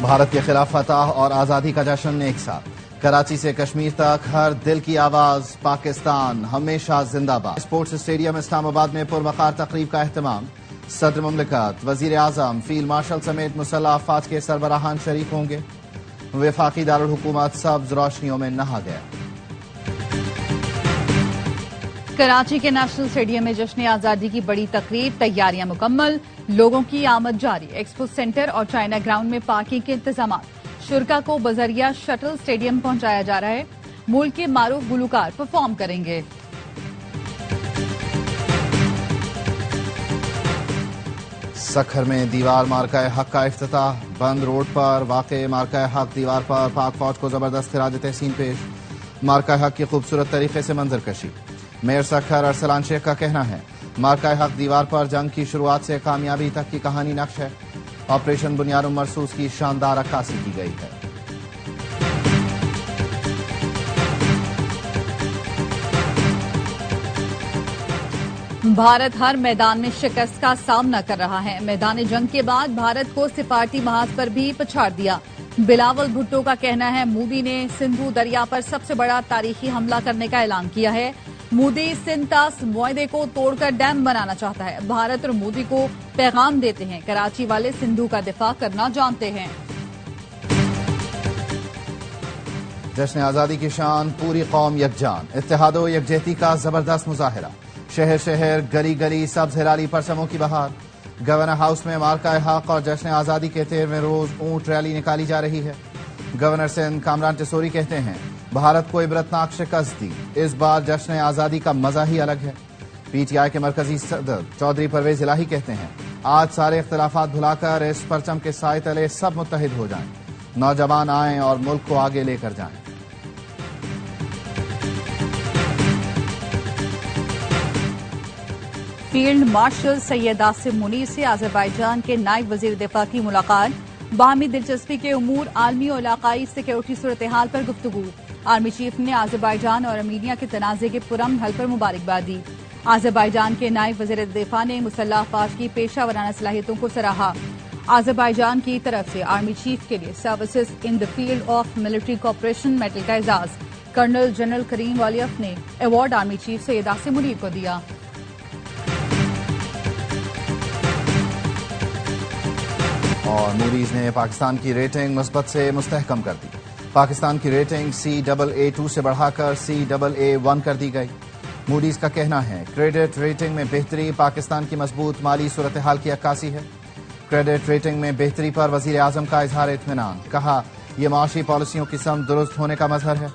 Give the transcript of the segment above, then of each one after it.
بھارت کے خلاف فتح اور آزادی کا جشن ایک ساتھ، کراچی سے کشمیر تک ہر دل کی آواز، پاکستان ہمیشہ زندہ باد۔ اسپورٹس اسٹیڈیم اسلام آباد میں پروقار تقریب کا اہتمام، صدر مملکت، وزیر اعظم، فیلڈ مارشل سمیت مسلح افواج کے سربراہان شریک ہوں گے۔ وفاقی دارالحکومت سبز روشنیوں میں نہا گیا۔ کراچی کے نیشنل اسٹیڈیم میں جشن آزادی کی بڑی تقریب، تیاریاں مکمل، لوگوں کی آمد جاری۔ ایکسپو سینٹر اور چائنا گراؤنڈ میں پارکنگ کے انتظامات، شرکاء کو بذریعہ شٹل اسٹیڈیم پہنچایا جا رہا ہے۔ ملک کے معروف گلوکار پرفارم کریں گے۔ سکھر میں دیوار مارکہ حق کا افتتاح، بند روڈ پر واقع مارکہ حق دیوار پر پاک فوج کو زبردست خراج تحسین پیش۔ مارکہ حق کی خوبصورت طریقے سے منظر کشی۔ میئر سکھر ارسلان شیخ کا کہنا ہے، مارکہ حق دیوار پر جنگ کی شروعات سے کامیابی تک کی کہانی نقش ہے۔ آپریشن بنیاد مرصوص کی شاندار عکاسی کی گئی ہے۔ بھارت ہر میدان میں شکست کا سامنا کر رہا ہے۔ میدان جنگ کے بعد بھارت کو سفارتی محاذ پر بھی پچھاڑ دیا۔ بلاول بھٹو کا کہنا ہے، مودی نے سندھو دریا پر سب سے بڑا تاریخی حملہ کرنے کا اعلان کیا ہے۔ مودی سنتاس معاہدے کو توڑ کر ڈیم بنانا چاہتا ہے۔ بھارت اور مودی کو پیغام دیتے ہیں، کراچی والے سندھو کا دفاع کرنا جانتے ہیں۔ جشن آزادی کی شان، پوری قوم یکجان، اتحاد و یکجہتی کا زبردست مظاہرہ۔ شہر شہر گلی گلی سبز ہلالی پرچموں کی بہار۔ گورنر ہاؤس میں مارکہ حق اور جشن آزادی کے 13ویں روز اونٹ ریلی نکالی جا رہی ہے۔ گورنر سندھ کامران ٹسوری کہتے ہیں، بھارت کو عبرتناک شکست دی، اس بار جشن آزادی کا مزہ ہی الگ ہے۔ پی ٹی آئی کے مرکزی صدر چودھری پرویز الہی کہتے ہیں، آج سارے اختلافات بھلا کر اس پرچم کے سائے تلے سب متحد ہو جائیں، نوجوان آئیں اور ملک کو آگے لے کر جائیں۔ فیلڈ مارشل سید آصف منیر سے آذربائیجان کے نائب وزیر دفاع کی ملاقات، باہمی دلچسپی کے امور، عالمی اور علاقائی سیکورٹی صورتحال پر گفتگو۔ آرمی چیف نے آذربائیجان اور ارمینیا کے تنازع کے پرامن حل پر مبارکباد دی۔ آذربائیجان کے نائب وزیر دفاع نے مسلح افواج کی پیشہ ورانہ صلاحیتوں کو سراہا۔ آذربائیجان کی طرف سے آرمی چیف کے لیے services in the field of military cooperation medal کا اعزاز، کرنل جنرل کریم والیف نے award army chief Syed Asif Munir کو دیا۔ اور موڈیز نے پاکستان کی ریٹنگ مثبت سے مستحکم کر دی۔ پاکستان کی ریٹنگ CAA2 سے بڑھا کر CAA1 کر دی گئی۔ موڈیز کا کہنا ہے، کریڈٹ ریٹنگ میں بہتری پاکستان کی مضبوط مالی صورتحال کی عکاسی ہے۔ کریڈٹ ریٹنگ میں بہتری پر وزیر اعظم کا اظہار اطمینان، کہا یہ معاشی پالیسیوں کی سمت درست ہونے کا مظہر ہے۔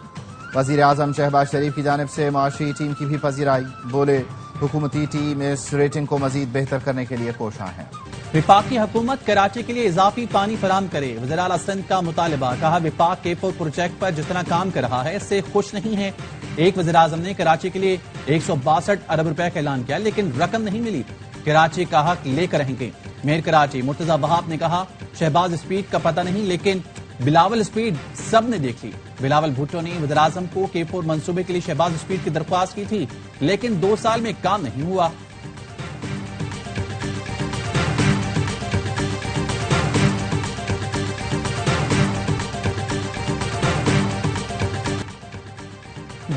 وزیر اعظم شہباز شریف کی جانب سے معاشی ٹیم کی بھی پذیرائی، بولے حکومتی ٹیم اس ریٹنگ کو مزید بہتر کرنے کے لیے کوشاں ہے۔ وفاقی حکومت کراچی کے لیے اضافی پانی فراہم کرے، وزیر اعلیٰ سندھ کا مطالبہ، کہا وفاق K4 پروجیکٹ پر جتنا کام کر رہا ہے اس سے خوش نہیں ہے۔ ایک وزیر اعظم نے کراچی کے لیے 162 ارب روپے کا اعلان کیا، لیکن رقم نہیں ملی، کراچی کا حق لے کر رہیں گے۔ میئر کراچی مرتضی وہاب نے کہا، شہباز اسپیڈ کا پتہ نہیں لیکن بلاول اسپیڈ سب نے دیکھ لی۔ بلاول بھٹو نے وزیر اعظم کو K4 منصوبے کے لیے شہباز اسپیڈ کی درخواست کی تھی، لیکن 2 سال میں کام نہیں ہوا۔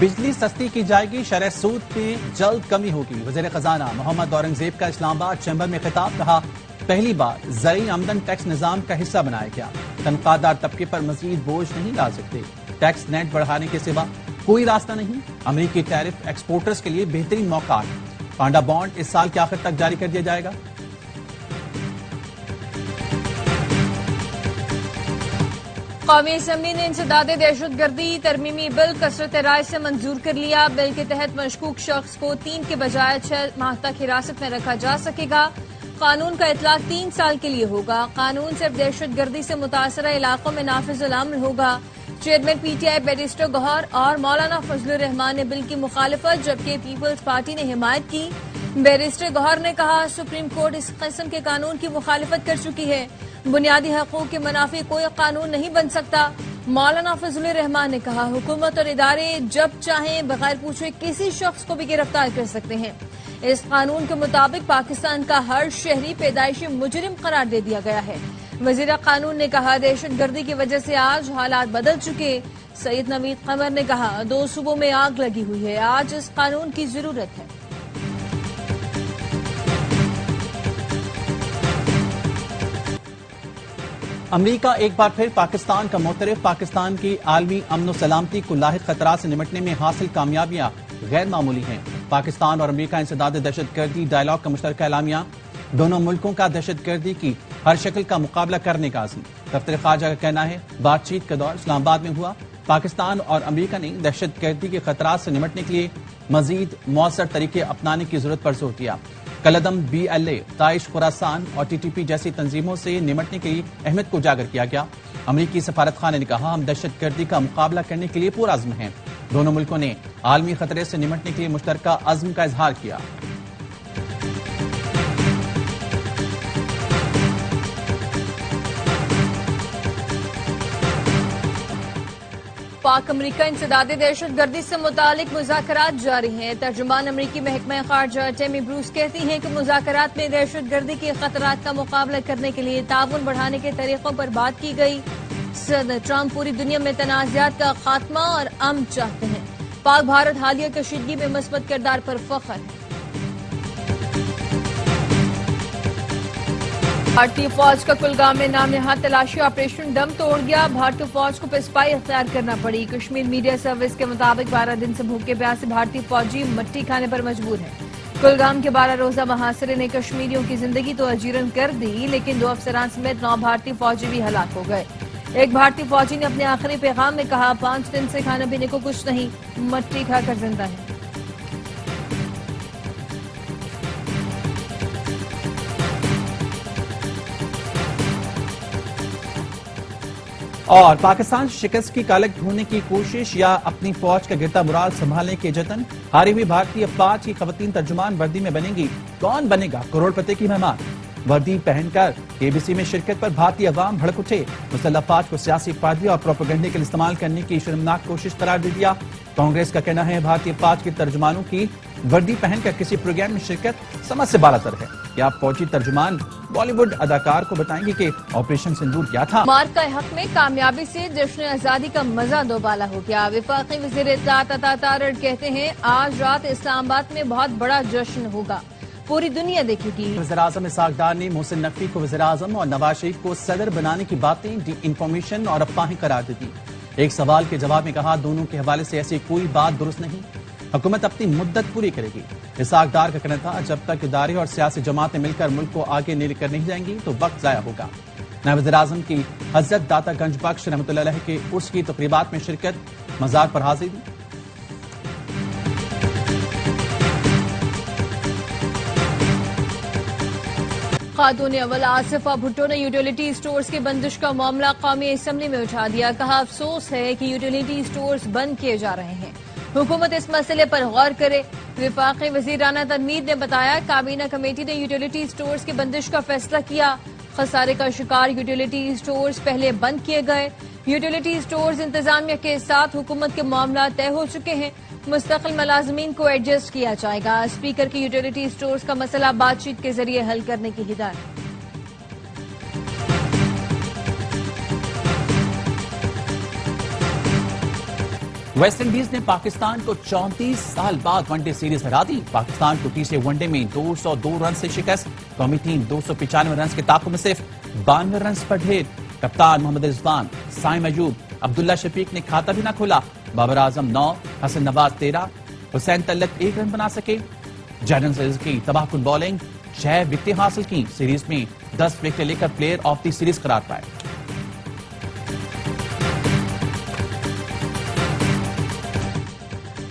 بجلی سستی کی جائے گی، شرح سود میں جلد کمی ہوگی، وزیر خزانہ محمد اورنگزیب کا اسلام آباد چیمبر میں خطاب، کہا پہلی بار زرعی آمدن ٹیکس نظام کا حصہ بنایا گیا، تنخواہ دار طبقے پر مزید بوجھ نہیں ڈال سکتے، ٹیکس نیٹ بڑھانے کے سوا کوئی راستہ نہیں، امریکی ٹیرف ایکسپورٹرز کے لیے بہترین موقع، پانڈا بانڈ اس سال کے آخر تک جاری کر دیا جائے گا۔ قومی اسمبلی نے انسداد دہشت گردی ترمیمی بل کثرت رائے سے منظور کر لیا۔ بل کے تحت مشکوک شخص کو 3 کے بجائے 6 ماہ تک حراست میں رکھا جا سکے گا۔ قانون کا اطلاق 3 سال کے لیے ہوگا۔ قانون صرف دہشت گردی سے متاثرہ علاقوں میں نافذ العمل ہوگا۔ چیئرمین PTI بیرسٹر گوہر اور مولانا فضل الرحمان نے بل کی مخالفت جبکہ پیپلز پارٹی نے حمایت کی۔ بیرسٹر گوہر نے کہا، سپریم کورٹ اس قسم کے قانون کی مخالفت کر چکی ہے، بنیادی حقوق کے منافی کوئی قانون نہیں بن سکتا۔ مولانا فضل الرحمان نے کہا، حکومت اور ادارے جب چاہیں بغیر پوچھے کسی شخص کو بھی گرفتار کر سکتے ہیں۔ اس قانون کے مطابق پاکستان کا ہر شہری پیدائشی مجرم قرار دے دیا گیا ہے۔ وزیر قانون نے کہا دہشت گردی کی وجہ سے آج حالات بدل چکے۔ سید نوید قمر نے کہا 2 صوبوں میں آگ لگی ہوئی ہے، آج اس قانون کی ضرورت ہے۔ امریکہ ایک بار پھر پاکستان کا معترف، پاکستان کی عالمی امن و سلامتی کو لاحق خطرات سے نمٹنے میں حاصل کامیابیاں غیر معمولی ہیں۔ پاکستان اور امریکہ انسداد دہشت گردی ڈائیلاگ کا مشترکہ اعلامیہ، دونوں ملکوں کا دہشت گردی کی ہر شکل کا مقابلہ کرنے کا عزم۔ دفتر خارجہ کا کہنا ہے بات چیت کا دور اسلام آباد میں ہوا۔ پاکستان اور امریکہ نے دہشت گردی کے خطرات سے نمٹنے کے لیے مزید مؤثر طریقے اپنانے کی ضرورت پر زور دیا۔ کلعدم BLA، داعش، خراسان اور TTP جیسی تنظیموں سے نمٹنے کی اہمیت کو اجاگر کیا گیا۔ امریکی سفارت خانے نے کہا ہم دہشت گردی کا مقابلہ کرنے کے لیے پرعزم ہیں۔ دونوں ملکوں نے عالمی خطرے سے نمٹنے کے لیے مشترکہ عزم کا اظہار کیا۔ پاک امریکہ انسداد دہشت گردی سے متعلق مذاکرات جاری ہیں۔ ترجمان امریکی محکمہ خارجہ ٹیمی بروس کہتی ہیں کہ مذاکرات میں دہشت گردی کے خطرات کا مقابلہ کرنے کے لیے تعاون بڑھانے کے طریقوں پر بات کی گئی۔ صدر ٹرمپ پوری دنیا میں تنازعات کا خاتمہ اور امن چاہتے ہیں۔ پاک بھارت حالیہ کشیدگی میں مثبت کردار پر فخر ہے۔ بھارتی فوج کا کلگام میں نام نہاد تلاشی آپریشن دم توڑ گیا۔ بھارتی فوج کو پسپائی اختیار کرنا پڑی۔ کشمیر میڈیا سروس کے مطابق 12 دن سے بھوکے پیاسے بھارتی فوجی مٹی کھانے پر مجبور ہیں۔ کلگام کے 12 روزہ محاصرے نے کشمیریوں کی زندگی تو اجیرن کر دی، لیکن 2 افسران سمیت 9 بھارتی فوجی بھی ہلاک ہو گئے۔ ایک بھارتی فوجی نے اپنے آخری پیغام میں کہا 5 دن سے کھانے پینے کو کچھ نہیں، مٹی کھا کر زندہ ہے۔ اور پاکستان شکست کی کالک ڈھونڈنے کی کوشش یا اپنی فوج کا گرتا مرال سنبھالنے کے جتن؟ ہاری ہوئی بھارتی افواج کی خواتین ترجمان وردی میں بنیں گی، کون بنے گا کروڑ پتی کی مہمان؟ وردی پہن کر KBC میں شرکت پر بھارتی عوام بھڑک اٹھے۔ مسلح افواج کو سیاسی فائدے اور پروپیگنڈے کے لیے استعمال کرنے کی شرمناک کوشش قرار دے دیا۔ کانگریس کا کہنا ہے بھارتی افواج کے ترجمانوں کی وردی پہن کر کسی پروگرام میں شرکت سمجھ سے بالاتر ہے۔ کیا فوجی ترجمان بالی ووڈ اداکار کو بتائیں گے کہ آپریشن سندور کیا تھا؟ مارکہ حق میں کامیابی سے جشن آزادی کا مزہ دوبالا ہو گیا۔ وفاقی وزیر اطلاعات عطا تارڑ کہتے ہیں آج رات اسلام آباد میں بہت بڑا جشن ہوگا، پوری دنیا دیکھے گی۔ وزیراعظم اسحاق ڈار نے محسن نقوی کو وزیراعظم اور نواز شریف کو صدر بنانے کی باتیں ڈی انفارمیشن اور افواہیں قرار دے دی۔ ایک سوال کے جواب میں کہا دونوں کے حوالے سے ایسی کوئی بات درست نہیں، حکومت اپنی مدت پوری کرے گی۔ اسحاق ڈار کا کہنا تھا جب تک ادارے اور سیاسی جماعتیں مل کر ملک کو آگے لے کر نہیں جائیں گی تو وقت ضائع ہوگا۔ نائب وزیراعظم کی حضرت داتا گنج بخش رحمۃ اللہ علیہ کے عرس کی تقریبات میں شرکت، مزار پر حاضری۔ خاتون اول آصفہ بھٹو نے یوٹیلیٹی سٹورز کی بندش کا معاملہ قومی اسمبلی میں اٹھا دیا۔ کہا افسوس ہے کہ یوٹیلیٹی سٹورز بند کیے جا رہے ہیں، حکومت اس مسئلے پر غور کرے۔ وفاقی وزیر رانا تنویر نے بتایا کابینہ کمیٹی نے یوٹیلیٹی سٹورز کی بندش کا فیصلہ کیا۔ خسارے کا شکار یوٹیلیٹی سٹورز پہلے بند کیے گئے۔ یوٹیلیٹی سٹورز انتظامیہ کے ساتھ حکومت کے معاملات طے ہو چکے ہیں، مستقل ملازمین کو ایڈجسٹ کیا جائے گا۔ اسپیکر کی یوٹیلیٹی سٹورز کا مسئلہ بات چیت کے ذریعے حل کرنے کی ہدایت۔ ویسٹ انڈیز نے پاکستان کو 34 سال بعد ون ڈے سیریز ہرا دی۔ پاکستان کو تیسرے ون ڈے میں 202 رن سے شکست۔ قومی ٹیم 295 رنز کے تعاقب میں صرف 92 رنز پر ڈھیر۔ کپتان محمد رضوان، سائم ایوب، عبداللہ شفیق نے کھاتا بھی نہ کھولا۔ بابر اعظم 9، حسن نواز 13، حسین طلعت 1 رن بنا سکے۔ جیڈن سیریز کی تباہ کن بالنگ، 6 وکٹیں حاصل کی۔ سیریز میں 10 وکٹیں لے کر پلیئر آف دی سیریز قرار پائے۔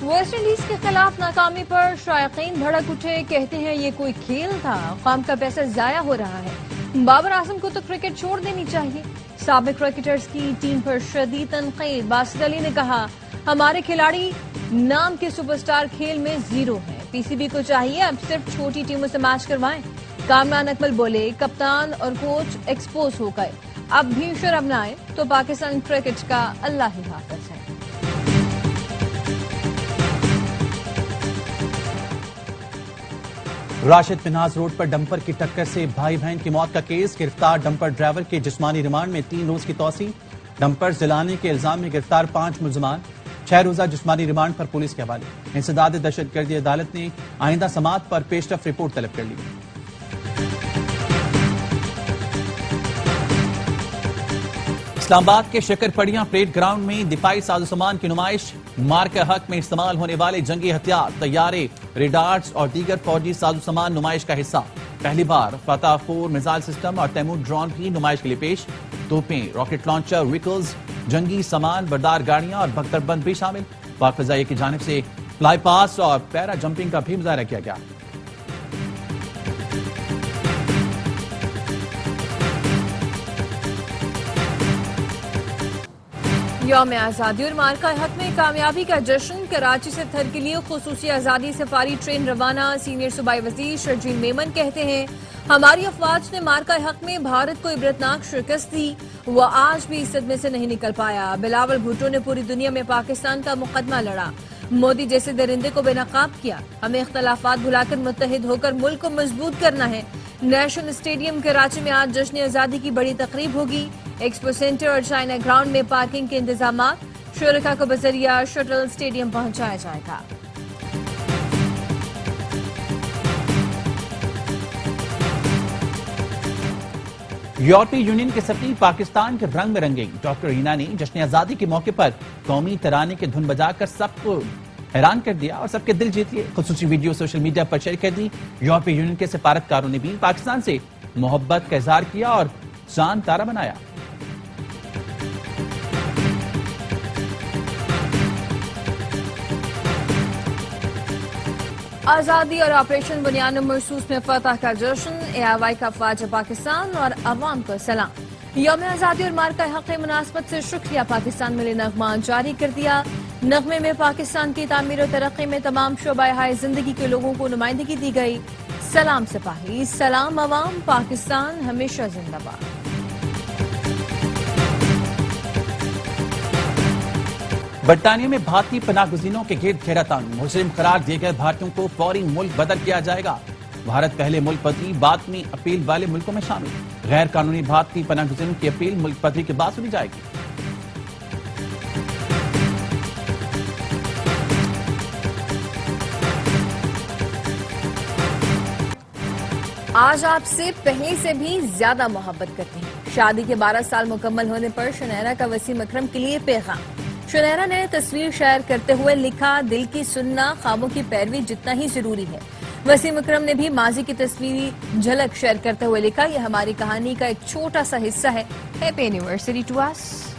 ویسٹ انڈیز کے خلاف ناکامی پر شائقین بھڑک اٹھے، کہتے ہیں یہ کوئی کھیل تھا، قوم کا پیسہ ضائع ہو رہا ہے۔ بابر اعظم کو تو کرکٹ چھوڑ دینی چاہیے۔ سابق کرکٹرز کی ٹیم پر شدید تنقید۔ باسط علی نے کہا ہمارے کھلاڑی نام کے سپر سٹار کھیل میں زیرو ہیں، PCB کو چاہیے اب صرف چھوٹی ٹیموں سے میچ کروائیں۔ کامران اکمل بولے کپتان اور کوچ ایکسپوز ہو گئے، اب بھی شرم نہ آئے تو پاکستان کرکٹ کا اللہ ہی حافظ ہے۔ راشد مناز روڈ پر ڈمپر کی ٹکر سے بھائی بہن کی موت کا کیس، گرفتار ڈمپر ڈرائیور کے جسمانی ریمانڈ میں 3 روز کی توسیع، ڈمپر جلانے کے الزام میں گرفتار 5 ملزمان، 6 روزہ جسمانی ریمانڈ پر پولیس کے حوالے۔ انسداد دہشت گردی عدالت نے آئندہ سماعت پر پیشرفت رپورٹ طلب کر لی۔ اسلام آباد کے شکرپڑیاں پریڈ گراؤنڈ میں دفاعی سازوسامان کی نمائش، مارکہ حق میں استعمال ہونے والے جنگی ہتھیار، طیارے، ریڈارز اور دیگر فوجی سازوسامان نمائش کا حصہ۔ پہلی بار فتح 4 میزائل سسٹم اور تیمور ڈرون بھی نمائش کے لیے پیش، توپیں، راکٹ لانچر، وہیکلز، جنگی سامان بردار گاڑیاں اور بختر بند بھی شامل۔ پاک فضائیہ کی جانب سے فلائی پاس اور پیرا جمپنگ کا بھی مظاہرہ کیا گیا۔ یوم آزادی اور مارکہ حق میں کامیابی کا جشن، کراچی سے تھر کے لیے خصوصی آزادی سفاری ٹرین روانہ۔ سینئر صوبائی وزیر شرجیل میمن کہتے ہیں، ہماری افواج نے مارکہ حق میں بھارت کو عبرتناک شکست دی، وہ آج بھی اس صدمے سے نہیں نکل پایا۔ بلاول بھٹو نے پوری دنیا میں پاکستان کا مقدمہ لڑا، مودی جیسے درندے کو بے نقاب کیا۔ ہمیں اختلافات بھلا کر متحد ہو کر ملک کو مضبوط کرنا ہے۔ نیشنل اسٹیڈیم کراچی میں آج جشن آزادی کی بڑی تقریب ہوگی۔ ایکسپو سینٹر اور چائنا گراؤنڈ میں پارکنگ کے انتظامات، شرکاء کو بذریعہ شٹل اسٹیڈیم پہنچایا جائے گا۔ یورپی یونین کے سفیر پاکستان کے رنگ میں رنگیں، ڈاکٹر رینا نے جشن آزادی کے موقع پر قومی ترانے کی دھن بجا کر سب کو حیران کر دیا اور سب کے دل جیت لیے۔ خصوصی ویڈیو سوشل میڈیا پر شیئر کر دی۔ یورپی یونین کے سفارتکاروں نے بھی پاکستان سے محبت کا اظہار کیا اور چاند تارہ بنایا۔ آزادی اور آپریشن بنیاد مرصوص میں فتح کا جشن، AIY کا افواج پاکستان اور عوام کو سلام۔ یوم آزادی اور مارکہ حق کی مناسبت سے شکریہ پاکستان ملے نغمہ جاری کر دیا۔ نغمے میں پاکستان کی تعمیر و ترقی میں تمام شعبۂ حیاتِ زندگی کے لوگوں کو نمائندگی دی گئی۔ سلام سپاہی، سلام عوام، پاکستان ہمیشہ زندہ باد۔ برطانیہ میں بھارتی پناہ گزینوں کے گرد گھیرا تنگ، مجرم قرار دیے گئے بھارتیوں کو فوری ملک بدر کیا جائے گا۔ بھارت پہلے ملک بدری بعد میں اپیل والے ملکوں میں شامل، غیر قانونی بھارتی پناہ گزینوں کی اپیل ملک بدری کے بعد سنی جائے گی۔ آج آپ سے پہلے سے بھی زیادہ محبت کرتے ہیں۔ شادی کے 12 سال مکمل ہونے پر شنیرا کا وسیم اکرم کے لیے پیغام۔ شنیرا نے تصویر شیئر کرتے ہوئے لکھا، دل کی سننا خوابوں کی پیروی جتنا ہی ضروری ہے۔ وسیم اکرم نے بھی ماضی کی تصویری جھلک شیئر کرتے ہوئے لکھا، یہ ہماری کہانی کا ایک چھوٹا سا حصہ ہے۔ Happy anniversary to us.